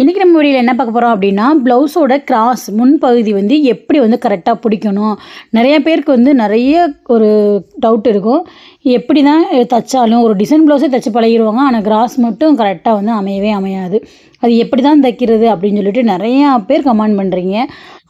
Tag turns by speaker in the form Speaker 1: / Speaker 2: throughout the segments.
Speaker 1: இன்றைக்கி நம்ம வீடியோவில் என்ன பார்க்க போகிறோம் அப்படின்னா, ப்ளவுஸோட கிராஸ் முன்பகுதி வந்து எப்படி வந்து கரெக்டாக பிடிக்கணும். நிறைய பேருக்கு வந்து நிறைய ஒரு டவுட் இருக்கும். எப்படி தான் தைச்சாலும் ஒரு டிசைன் ப்ளவுஸே தைச்சி பழகிடுவாங்க. ஆனால் கிராஸ் மட்டும் கரெக்டாக வந்து அமையவே அமையாது. அது எப்படி தான் தைக்கிறது அப்படின்னு சொல்லிட்டு நிறையா பேர் கமெண்ட் பண்ணுறீங்க.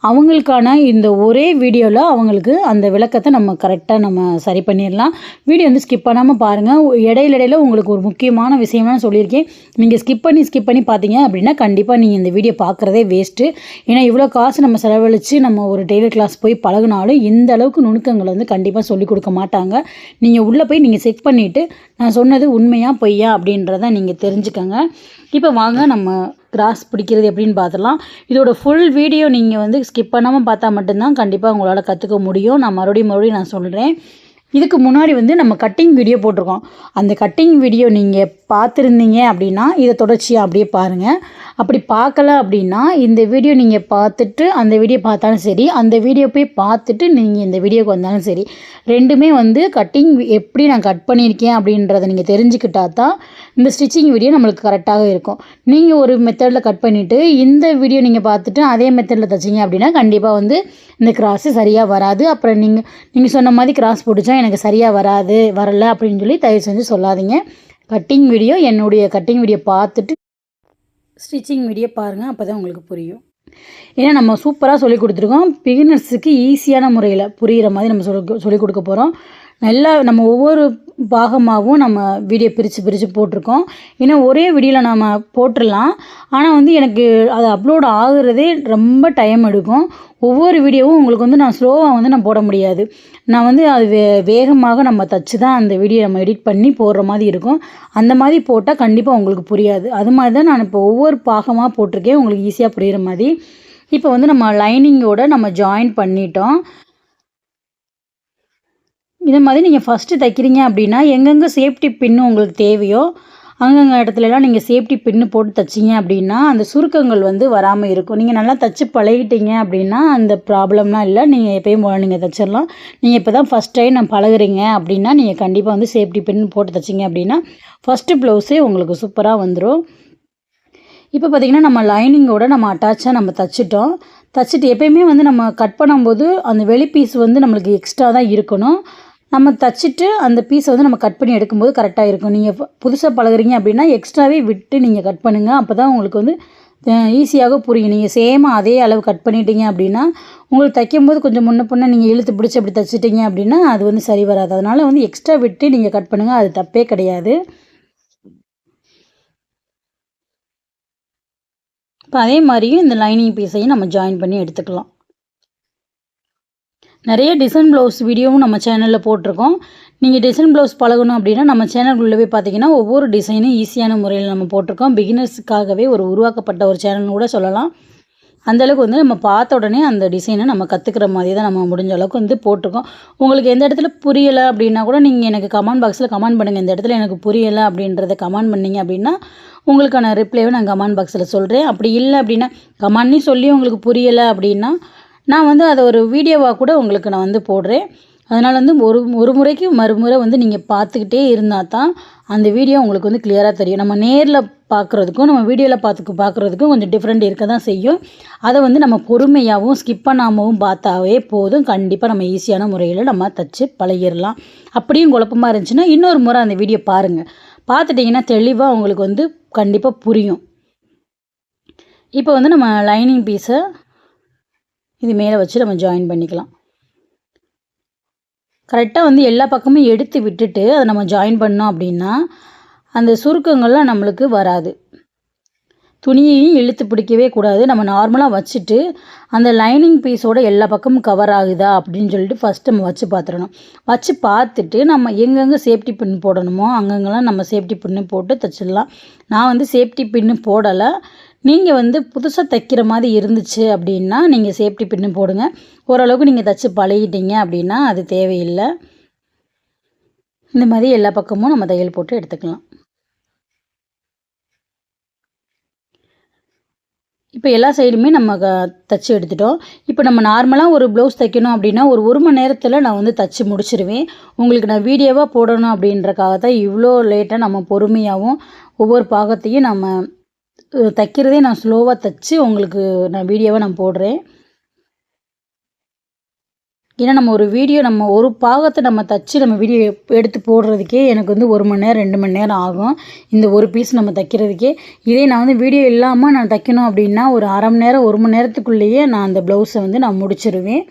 Speaker 1: அவங்களுக்கான இந்த ஒரே வீடியோவில் அவங்களுக்கு அந்த விளக்கத்தை நம்ம கரெக்டாக நம்ம சரி பண்ணிடலாம். வீடியோ வந்து ஸ்கிப் பண்ணாமல் பாருங்கள். இடையில உங்களுக்கு ஒரு முக்கியமான விஷயம்லாம் சொல்லியிருக்கேன். நீங்கள் ஸ்கிப் பண்ணி பார்த்தீங்க அப்படின்னா கண்டிப்பாக நீங்கள் இந்த வீடியோ பார்க்குறதே வேஸ்ட்டு. ஏன்னா இவ்வளோ காசு நம்ம செலவழித்து நம்ம ஒரு டெய்லர் கிளாஸ் போய் பழகினாலும் இந்த அளவுக்கு நுணுக்கங்களை வந்து கண்டிப்பாக சொல்லிக் கொடுக்க மாட்டாங்க. நீங்கள் உள்ளே போய் நீங்கள் செக் பண்ணிவிட்டு நான் சொன்னது உண்மையா பொய்யா அப்படின்றத நீங்கள் தெரிஞ்சுக்கங்க. இப்போ வாங்க நம்ம கிராஸ் பிடிக்கிறது எப்படின்னு பார்த்துடலாம். இதோட ஃபுல் வீடியோ நீங்கள் வந்து ஸ்கிப் பண்ணாமல் பார்த்தா மட்டும்தான் கண்டிப்பாக உங்களால் கற்றுக்க முடியும். நான் மறுபடியும் நான் சொல்கிறேன். இதுக்கு முன்னாடி வந்து நம்ம கட்டிங் வீடியோ போட்டிருக்கோம். அந்த கட்டிங் வீடியோ நீங்கள் பார்த்துருந்தீங்க அப்படின்னா இதை தொடர்ச்சியாக அப்படியே பாருங்கள். அப்படி பார்க்கல அப்படின்னா இந்த வீடியோ நீங்கள் பார்த்துட்டு அந்த வீடியோ பார்த்தாலும் சரி, அந்த வீடியோ போய் பார்த்துட்டு நீங்கள் இந்த வீடியோக்கு வந்தாலும் சரி, ரெண்டுமே வந்து கட்டிங் எப்படி நான் கட் பண்ணியிருக்கேன் அப்படின்றத நீங்கள் தெரிஞ்சுக்கிட்டா தான் இந்த ஸ்டிச்சிங் வீடியோ நம்மளுக்கு கரெக்டாக இருக்கும். நீங்கள் ஒரு மெத்தடில் கட் பண்ணிவிட்டு இந்த வீடியோ நீங்கள் பார்த்துட்டு அதே மெத்தடில் தைச்சிங்க அப்படின்னா கண்டிப்பாக வந்து இந்த கிராஸு சரியாக வராது. அப்புறம் நீங்கள் சொன்ன மாதிரி கிராஸ் பிடிச்சா எனக்கு சரியாக வரலை அப்படின்னு சொல்லி தயவு செஞ்சு சொல்லாதீங்க. கட்டிங் வீடியோ என்னுடைய கட்டிங் வீடியோ பார்த்துட்டு ஸ்டிச்சிங் வீடியோ பாருங்கள். அப்போ தான் உங்களுக்கு புரியும். ஏன்னா நம்ம சூப்பராக சொல்லிக் கொடுத்துருக்கோம். பிகினர்ஸுக்கு ஈஸியான முறையில் புரிகிற மாதிரி நம்ம சொல்லிக் கொடுக்க போகிறோம். நல்லா நம்ம ஒவ்வொரு பாகமாகவும் நம்ம வீடியோ பிரித்து போட்டிருக்கோம். ஏன்னா ஒரே வீடியோவில் நம்ம போட்டுடலாம். ஆனால் வந்து எனக்கு அது அப்லோட் ஆகுறதே ரொம்ப டைம் எடுக்கும். ஒவ்வொரு வீடியோவும் உங்களுக்கு வந்து நான் ஸ்லோவாக வந்து நான் போட முடியாது. நான் வந்து அது வேகமாக நம்ம தச்சு தான் அந்த வீடியோ நம்ம எடிட் பண்ணி போடுற மாதிரி இருக்கும். அந்த மாதிரி போட்டால் கண்டிப்பாக உங்களுக்கு புரியாது. அது மாதிரி தான் நான் இப்போ ஒவ்வொரு பாகமாக போட்டிருக்கேன் உங்களுக்கு ஈஸியாக புரிகிற மாதிரி. இப்போ வந்து நம்ம லைனிங்கோடு நம்ம ஜாயின் பண்ணிட்டோம். இதை மாதிரி நீங்கள் ஃபஸ்ட்டு தைக்கிறீங்க அப்படின்னா எங்கெங்கே சேஃப்டி பின்னு உங்களுக்கு தேவையோ அங்கங்கே இடத்துலலாம் நீங்கள் சேஃப்டி பின்னு போட்டு தைச்சிங்க அப்படின்னா அந்த சுருக்கங்கள் வந்து வராமல் இருக்கும். நீங்கள் நல்லா தைச்சி பழகிட்டீங்க அப்படின்னா அந்த ப்ராப்ளம்லாம் இல்லை. நீங்கள் எப்பயும் போல நீங்கள் தைச்சிடலாம். நீங்கள் இப்போ தான் ஃபஸ்ட் டைம் நான் பழகுறீங்க அப்படின்னா நீங்கள் கண்டிப்பாக வந்து சேஃப்டி பின் போட்டு தைச்சிங்க அப்படின்னா ஃபஸ்ட்டு ப்ளவுஸே உங்களுக்கு சூப்பராக வந்துடும். இப்போ பார்த்திங்கன்னா நம்ம லைனிங்கோடு நம்ம அட்டாச்சாக நம்ம தைச்சிட்டு எப்பயுமே வந்து நம்ம கட் பண்ணும்போது அந்த வெளி பீஸ் வந்து நம்மளுக்கு எக்ஸ்ட்ரா தான் இருக்கணும். நம்ம தைச்சிட்டு அந்த பீஸை வந்து நம்ம கட் பண்ணி எடுக்கும்போது கரெக்டாக இருக்கும். நீங்கள் புதுசாக பழகுறீங்க அப்படின்னா எக்ஸ்ட்ராவே விட்டு நீங்கள் கட் பண்ணுங்கள். அப்போ தான் உங்களுக்கு வந்து ஈஸியாக புரியும். நீங்கள் சேமாக அதே அளவு கட் பண்ணிட்டீங்க அப்படின்னா உங்களுக்கு தைக்கும்போது கொஞ்சம் முன்ன பின்ன நீங்கள் இழுத்து பிடிச்சி அப்படி தைச்சிட்டிங்க அப்படின்னா அது வந்து சரி வராது. அதனால் வந்து எக்ஸ்ட்ரா விட்டு நீங்கள் கட் பண்ணுங்கள். அது தப்பே கிடையாது. இப்போ அதே மாதிரியும் இந்த லைனிங் பீஸையும் நம்ம ஜாயின் பண்ணி எடுத்துக்கலாம். நிறைய டிசைன் ப்ளவுஸ் வீடியோவும் நம்ம சேனலில் போட்டிருக்கோம். நீங்கள் டிசைன் ப்ளவுஸ் பழகணும் அப்படின்னா நம்ம சேனலுக்குள்ளே போய் பார்த்தீங்கன்னா ஒவ்வொரு டிசைனும் ஈஸியான முறையில் நம்ம போட்டிருக்கோம். பிகினர்ஸுக்காகவே உருவாக்கப்பட்ட ஒரு சேனல்னு கூட சொல்லலாம். அந்தளவுக்கு வந்து நம்ம பார்த்த உடனே அந்த டிசைனை நம்ம கற்றுக்கிற மாதிரி தான் நம்ம முடிஞ்ச அளவுக்கு வந்து போட்டிருக்கோம். உங்களுக்கு எந்த இடத்துல புரியலை அப்படின்னா கூட நீங்கள் எனக்கு கமெண்ட் பாக்ஸில் கமெண்ட் பண்ணுங்கள். இந்த இடத்துல எனக்கு புரியலை அப்படின்றத கமெண்ட் பண்ணிங்க அப்படின்னா உங்களுக்கான ரிப்ளைவை நான் கமெண்ட் பாக்ஸில் சொல்கிறேன். அப்படி இல்லை அப்படின்னா கமெண்ட்னு சொல்லி உங்களுக்கு புரியலை அப்படின்னா நான் வந்து அதை ஒரு வீடியோவாக கூட உங்களுக்கு நான் வந்து போடுறேன். அதனால் வந்து ஒரு முறைக்கு மறுமுறை வந்து நீங்கள் பார்த்துக்கிட்டே இருந்தால் தான் அந்த வீடியோ உங்களுக்கு வந்து கிளியராக தெரியும். நம்ம நேரில் பார்க்குறதுக்கும் நம்ம வீடியோவில் பார்க்குறதுக்கும் கொஞ்சம் டிஃப்ரெண்ட் இருக்க தான் செய்யும். அதை வந்து நம்ம பொறுமையாகவும் ஸ்கிப் பண்ணாமவும் பார்த்தாவே போதும். கண்டிப்பாக நம்ம ஈஸியான முறையில் நம்ம தைச்சி பழகிடலாம். அப்படியும் குழப்பமாக இருந்துச்சுன்னா இன்னொரு முறை அந்த வீடியோ பாருங்கள். பார்த்துட்டிங்கன்னா தெளிவாக உங்களுக்கு வந்து கண்டிப்பாக புரியும். இப்போ வந்து நம்ம லைனிங் பீஸை இது மேலே வச்சு நம்ம ஜாயின் பண்ணிக்கலாம். கரெக்டாக வந்து எல்லா பக்கமும் எடுத்து விட்டுட்டு அதை நம்ம ஜாயின் பண்ணோம் அப்படின்னா அந்த சுருக்கங்கள்லாம் நம்மளுக்கு வராது. துணியையும் இழுத்து பிடிக்கவே கூடாது. நம்ம நார்மலாக வச்சுட்டு அந்த லைனிங் பீஸோட எல்லா பக்கமும் கவர் ஆகுதா அப்படின்னு சொல்லிட்டு ஃபஸ்ட்டு நம்ம வச்சு பார்த்துடணும். வச்சு பார்த்துட்டு நம்ம எங்கெங்கே சேஃப்டி பின் போடணுமோ அங்கங்கெல்லாம் நம்ம சேஃப்டி பின்னு போட்டு தைச்சிடலாம். நான் வந்து சேஃப்டி பின்னு போடலை. நீங்கள் வந்து புதுசாக தைக்கிற மாதிரி இருந்துச்சு அப்படின்னா நீங்கள் சேஃப்டி பின்னு போடுங்க. ஓரளவுக்கு நீங்கள் தைச்சி பழகிட்டீங்க அப்படின்னா அது தேவையில்லை. இந்த மாதிரி எல்லா பக்கமும் நம்ம தையல் போட்டு எடுத்துக்கலாம். இப்போ எல்லா சைடுமே நம்ம தைச்சி எடுத்துட்டோம். இப்போ நம்ம நார்மலாக ஒரு ப்ளவுஸ் தைக்கணும் அப்படின்னா ஒரு மணி நேரத்தில் நான் வந்து தைச்சி முடிச்சிடுவேன். உங்களுக்கு நான் வீடியோவாக போடணும் அப்படின்றக்காக தான் இவ்வளோ லேட்டாக நம்ம பொறுமையாகவும் ஒவ்வொரு பாகத்தையும் நம்ம தைக்கிறதே நான் ஸ்லோவாக தைச்சி உங்களுக்கு நான் வீடியோவாக நான் போடுறேன். ஏன்னா நம்ம ஒரு வீடியோ நம்ம ஒரு பாகத்தை நம்ம தைச்சி நம்ம வீடியோ எடுத்து போடுறதுக்கே எனக்கு வந்து 1 மணி நேரம் 2 மணி நேரம் ஆகும். இந்த ஒரு பீஸ் நம்ம தைக்கிறதுக்கே. இதே நான் வந்து வீடியோ இல்லாமல் நான் தைக்கணும் அப்படின்னா ஒரு 1/2 மணி நேரம் 1 மணி நேரத்துக்குள்ளேயே நான் அந்த ப்ளவுஸை வந்து நான் முடிச்சிருவேன்.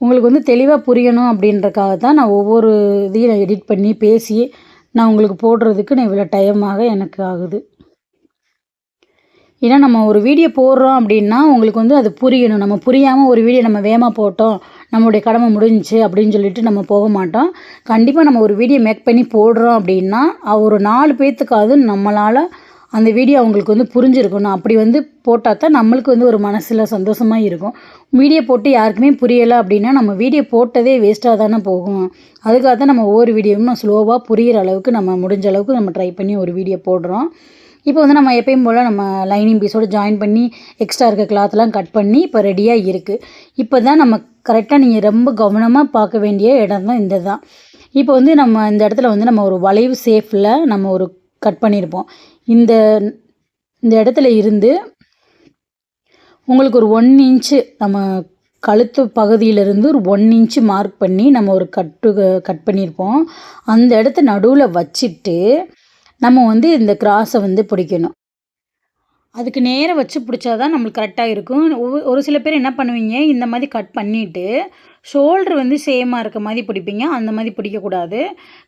Speaker 1: உங்களுக்கு வந்து தெளிவாக புரியணும் அப்படின்றக்காக தான் நான் ஒவ்வொரு இதையும் நான் எடிட் பண்ணி பேசி நான் உங்களுக்கு போடுறதுக்கு நான் இவ்வளோ டைமாக எனக்கு ஆகுது. ஏன்னா நம்ம ஒரு வீடியோ போடுறோம் அப்படின்னா உங்களுக்கு வந்து அது புரியணும். நம்ம புரியாமல் ஒரு வீடியோ நம்ம வேகமாக போட்டோம், நம்மளுடைய கடமை முடிஞ்சுச்சு அப்படின்னு சொல்லிட்டு நம்ம போக மாட்டோம். கண்டிப்பாக நம்ம ஒரு வீடியோ மேக் பண்ணி போடுறோம் அப்படின்னா ஒரு 4 பேர்த்துக்காவது நம்மளால் அந்த வீடியோ அவங்களுக்கு வந்து புரிஞ்சிருக்கணும். அப்படி வந்து போட்டால் தான் நம்மளுக்கு வந்து ஒரு மனசில் சந்தோஷமாக இருக்கும். வீடியோ போட்டு யாருக்குமே புரியலை அப்படின்னா நம்ம வீடியோ போட்டதே வேஸ்ட்டாக தானே போகும். அதுக்காக தான் நம்ம ஒவ்வொரு வீடியோவும் ஸ்லோவாக புரிகிற அளவுக்கு நம்ம முடிஞ்ச அளவுக்கு நம்ம ட்ரை பண்ணி ஒரு வீடியோ போடுறோம். இப்போ வந்து நம்ம எப்பயும் போல் நம்ம லைனிங் பீஸோடு ஜாயின் பண்ணி எக்ஸ்ட்ரா இருக்க கிளாத்லாம் கட் பண்ணி இப்போ ரெடியாக இருக்குது. இப்போ தான் நம்ம கரெக்டாக நீங்கள் ரொம்ப கவனமாக பார்க்க வேண்டிய இடம் தான் இந்த தான். இப்போ வந்து நம்ம இந்த இடத்துல வந்து நம்ம ஒரு வளைவு ஷேப்பில் நம்ம ஒரு கட் பண்ணியிருப்போம். இந்த இந்த இடத்துல இருந்து உங்களுக்கு ஒரு 1 இன்ச்சு நம்ம கழுத்து பகுதியிலிருந்து ஒரு 1 இன்ச்சு மார்க் பண்ணி நம்ம ஒரு கட் பண்ணியிருப்போம். அந்த இடத்த நடுவில் வச்சுட்டு நம்ம வந்து இந்த கிராஸை வந்து பிடிக்கணும். அதுக்கு நேராக வச்சு பிடிச்சா தான் நம்மளுக்கு கரெக்டாக இருக்கும். ஒரு சில பேர் என்ன பண்ணுவீங்க, இந்த மாதிரி கட் பண்ணிவிட்டு ஷோல்ட்ரு வந்து சேமாக இருக்க மாதிரி பிடிப்பீங்க. அந்த மாதிரி பிடிக்கக்கூடாது.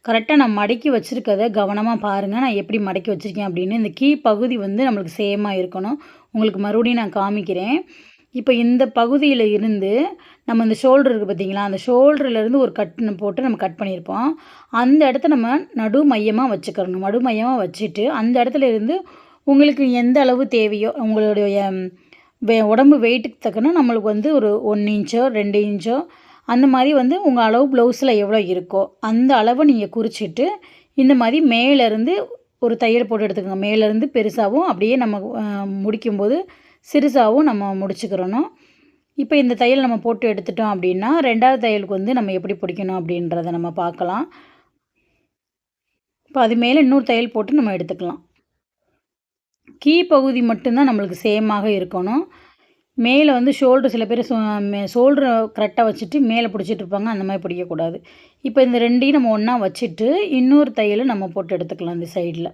Speaker 1: கரெக்டாக நான் மடக்கி வச்சுருக்கதை கவனமாக பாருங்கள். நான் எப்படி மடக்கி வச்சுருக்கேன் அப்படின்னு. இந்த கீழ் பகுதி வந்து நம்மளுக்கு சேமாக இருக்கணும். உங்களுக்கு மறுபடியும் நான் காமிக்கிறேன். இப்போ இந்த பகுதியில் இருந்து நம்ம இந்த ஷோல்டர் இருக்குது பார்த்தீங்களா, அந்த ஷோல்டர்லேருந்து ஒரு போட்டு நம்ம கட் பண்ணியிருப்போம். அந்த இடத்த நம்ம நடு மையமாக வச்சுக்கிறணும். நடு மையமாக வச்சுட்டு அந்த இடத்துல இருந்து உங்களுக்கு எந்த அளவு தேவையோ உங்களுடைய உடம்பு வெயிட்டுக்கு தக்கன நம்மளுக்கு வந்து ஒரு 1 இன்ச்சோ 2 இன்ச்சோ அந்த மாதிரி வந்து உங்கள் அளவு ப்ளவுஸில் எவ்வளோ இருக்கோ அந்த அளவை நீங்கள் குறிச்சிட்டு இந்த மாதிரி மேலேருந்து ஒரு தையல் போட்டு எடுத்துக்கோங்க. மேலேருந்து பெருசாகவும் அப்படியே நம்ம முடிக்கும்போது சிறுசாகவும் நம்ம முடிச்சுக்கிறணும். இப்போ இந்த தையல் நம்ம போட்டு எடுத்துட்டோம் அப்படின்னா 2வது தையலுக்கு வந்து நம்ம எப்படி பிடிக்கணும் அப்படின்றத நம்ம பார்க்கலாம். இப்போ அது மேலே இன்னொரு தையல் போட்டு நம்ம எடுத்துக்கலாம். பகுதி மட்டும்தான் நம்மளுக்கு சேமாக இருக்கணும். மேலே வந்து ஷோல்டர் சில பேர் ஷோல்டரை கரெக்டாக வச்சுட்டு மேலே பிடிச்சிட்டு இருப்பாங்க. அந்த மாதிரி பிடிக்கக்கூடாது. இப்போ இந்த 2ஐயும் நம்ம ஒன்றா வச்சுட்டு இன்னொரு தையலை நம்ம போட்டு எடுத்துக்கலாம் இந்த சைடில்.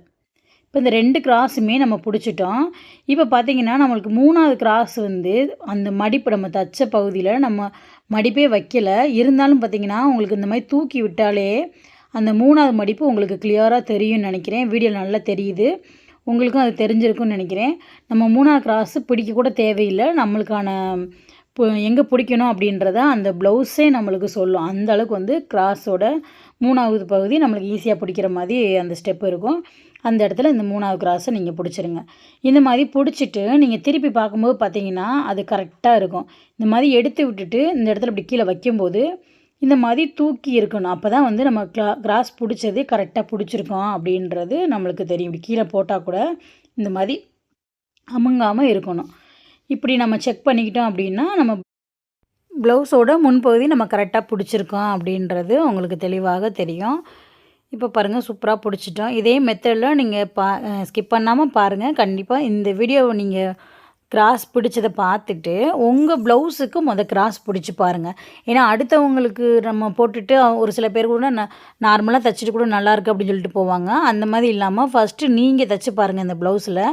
Speaker 1: இப்போ இந்த 2 கிராஸுமே நம்ம பிடிச்சிட்டோம். இப்போ பார்த்திங்கன்னா நம்மளுக்கு 3வது கிராஸ் வந்து அந்த மடிப்பு நம்ம தச்ச பகுதியில் நம்ம மடிப்பே வைக்கலை. இருந்தாலும் பார்த்திங்கன்னா உங்களுக்கு இந்த மாதிரி தூக்கி விட்டாலே அந்த 3வது மடிப்பு உங்களுக்கு கிளியராக தெரியும்னு நினைக்கிறேன். வீடியோ நல்லா தெரியுது. உங்களுக்கும் அது தெரிஞ்சிருக்குன்னு நினைக்கிறேன். நம்ம 3வது கிராஸு பிடிக்க கூட தேவையில்லை. நம்மளுக்கான எங்கே பிடிக்கணும் அப்படின்றத அந்த ப்ளவுஸே நம்மளுக்கு சொல்லும். அந்த அளவுக்கு வந்து கிராஸோட 3வது பகுதி நம்மளுக்கு ஈஸியாக பிடிக்கிற மாதிரி அந்த ஸ்டெப் இருக்கும். அந்த இடத்துல இந்த 3வது கிராஸை நீங்கள் பிடிச்சிருங்க. இந்த மாதிரி பிடிச்சிட்டு நீங்கள் திருப்பி பார்க்கும்போது பார்த்தீங்கன்னா அது கரெக்டாக இருக்கும். இந்த மாதிரி எடுத்து விட்டுட்டு இந்த இடத்துல இப்படி கீழே வைக்கும்போது இந்த மாதிரி தூக்கி இருக்கணும். அப்போ தான் வந்து நம்ம கிராஸ் பிடிச்சது கரெக்டாக பிடிச்சிருக்கோம் அப்படின்றது நம்மளுக்கு தெரியும். இப்படி கீழே போட்டால் கூட இந்த மாதிரி அமுங்காமல் இருக்கணும். இப்படி நம்ம செக் பண்ணிக்கிட்டோம் அப்படின்னா நம்ம ப்ளவுஸோட முன்பகுதி நம்ம கரெக்டாக பிடிச்சிருக்கோம் அப்படின்றது உங்களுக்கு தெளிவாக தெரியும். இப்போ பாருங்கள் சூப்பராக பிடிச்சிட்டோம். இதே மெத்தடில் நீங்கள் ஸ்கிப் பண்ணாமல் பாருங்கள். கண்டிப்பாக இந்த வீடியோவை நீங்கள் கிராஸ் பிடிச்சதை பார்த்துட்டு உங்கள் ப்ளவுஸுக்கு கிராஸ் பிடிச்சி பாருங்கள். ஏன்னா அடுத்தவங்களுக்கு நம்ம போட்டுட்டு ஒரு சில பேர் கூட நார்மலாக தைச்சிட்டு கூட நல்லாயிருக்கு அப்படின்னு சொல்லிட்டு போவாங்க. அந்த மாதிரி இல்லாமல் ஃபஸ்ட்டு நீங்கள் தைச்சி பாருங்கள். இந்த ப்ளவுஸில்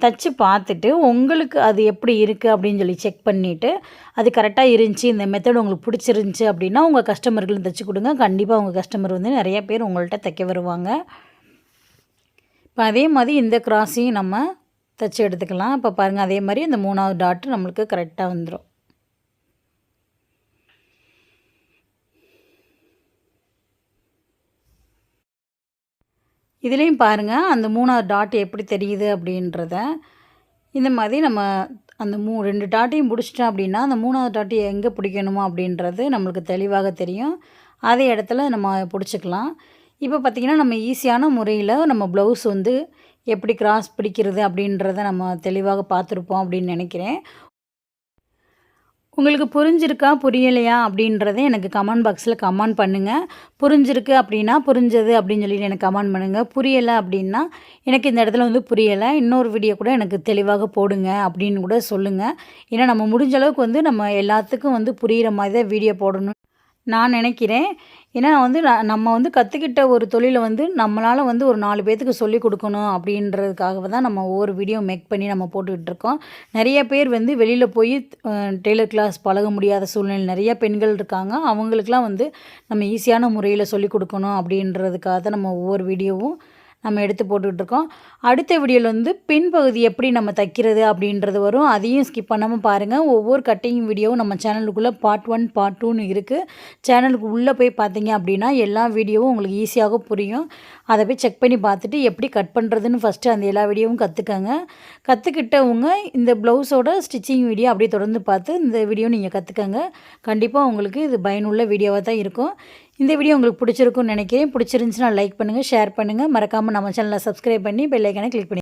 Speaker 1: தைச்சி பார்த்துட்டு உங்களுக்கு அது எப்படி இருக்குது அப்படின்னு சொல்லி செக் பண்ணிவிட்டு அது கரெக்டாக இருந்துச்சு, இந்த மெத்தட் உங்களுக்கு பிடிச்சிருந்துச்சி அப்படின்னா உங்கள் கஸ்டமர்களும் தைச்சி கொடுங்க. கண்டிப்பாக உங்கள் கஸ்டமர் வந்து நிறைய பேர் உங்கள்கிட்ட தைக்க வருவாங்க. இப்போ அதே மாதிரி இந்த கிராஸையும் நம்ம தைச்சி எடுத்துக்கலாம். இப்போ பாருங்கள் அதே மாதிரி இந்த 3வது டாட்டு நம்மளுக்கு கரெக்டாக வந்துடும். இதுலேயும் பாருங்கள் அந்த 3வது டாட் எப்படி தெரியுது அப்படின்றத. இந்த மாதிரி நம்ம அந்த 2 டாட்டையும் பிடிச்சிட்டோம் அப்படின்னா அந்த 3வது டாட்டு எங்கே பிடிக்கணுமோ அப்படின்றது நம்மளுக்கு தெளிவாக தெரியும். அதே இடத்துல நம்ம பிடிச்சிக்கலாம். இப்போ பார்த்திங்கன்னா நம்ம ஈஸியான முறையில் நம்ம ப்ளவுஸ் வந்து எப்படி கிராஸ் பிடிக்கிறது அப்படின்றத நம்ம தெளிவாக பார்த்துருப்போம் அப்படின்னு நினைக்கிறேன். உங்களுக்கு புரிஞ்சிருக்கா புரியலையா அப்படின்றத எனக்கு கமெண்ட் பாக்ஸில் கமெண்ட் பண்ணுங்கள். புரிஞ்சிருக்கு அப்படின்னா புரிஞ்சது அப்படின்னு சொல்லிட்டு எனக்கு கமெண்ட் பண்ணுங்கள். புரியலை அப்படின்னா எனக்கு இந்த இடத்துல வந்து புரியலை, இன்னொரு வீடியோ கூட எனக்கு தெளிவாக போடுங்க அப்படின்னு கூட சொல்லுங்கள். ஏன்னா நம்ம முடிஞ்ச அளவுக்கு வந்து நம்ம எல்லாத்துக்கும் வந்து புரிகிற மாதிரி தான் வீடியோ போடணும் நான் நினைக்கிறேன். ஏன்னா வந்து நம்ம வந்து கற்றுக்கிட்ட ஒரு தொழிலை வந்து நம்மளால் வந்து ஒரு 4 பேத்துக்கு சொல்லிக் கொடுக்கணும் அப்படின்றதுக்காக தான் நம்ம ஒவ்வொரு வீடியோ மேக் பண்ணி நம்ம போட்டுக்கிட்டுருக்கோம். நிறைய பேர் வந்து வெளியில் போய் டெய்லர் கிளாஸ் பழக முடியாத சூழ்நிலை நிறைய பெண்கள் இருக்காங்க. அவங்களுக்கெலாம் வந்து நம்ம ஈஸியான முறையில் சொல்லிக் கொடுக்கணும் அப்படின்றதுக்காக தான் நம்ம ஒவ்வொரு வீடியோவும் நம்ம எடுத்து போட்டுட்ருக்கோம். அடுத்த வீடியோவில் வந்து பின்பகுதி எப்படி நம்ம தைக்கிறது அப்படின்றது வரும். அதையும் ஸ்கிப் பண்ணாமல் பாருங்கள். ஒவ்வொரு கட்டிங் வீடியோவும் நம்ம சேனலுக்குள்ளே பார்ட் 1 பார்ட் 2ன்னு இருக்குது. சேனலுக்கு உள்ளே போய் பார்த்தீங்க அப்படின்னா எல்லா வீடியோவும் உங்களுக்கு ஈஸியாக புரியும். அதை போய் செக் பண்ணி பார்த்துட்டு எப்படி கட் பண்ணுறதுன்னு ஃபஸ்ட்டு அந்த எல்லா வீடியோவும் கற்றுக்கங்க. கற்றுக்கிட்டவங்க இந்த ப்ளவுஸோட ஸ்டிச்சிங் வீடியோ அப்படியே தொடர்ந்து பார்த்து இந்த வீடியோ நீங்கள் கற்றுக்கங்க. கண்டிப்பாக உங்களுக்கு இது பயனுள்ள வீடியோவாக தான் இருக்கும். இந்த வீடியோ உங்களுக்கு பிடிச்சிருக்குன்னு நினைக்கிறேன். பிடிச்சிருந்துச்சுன்னா லைக் பண்ணுங்கள், ஷேர் பண்ணுங்கள். மறக்காமல் நம்ம சேனலை சப்ஸ்கிரைப் பண்ணி பெல் ஐக்கானை கிளிக் பண்ணி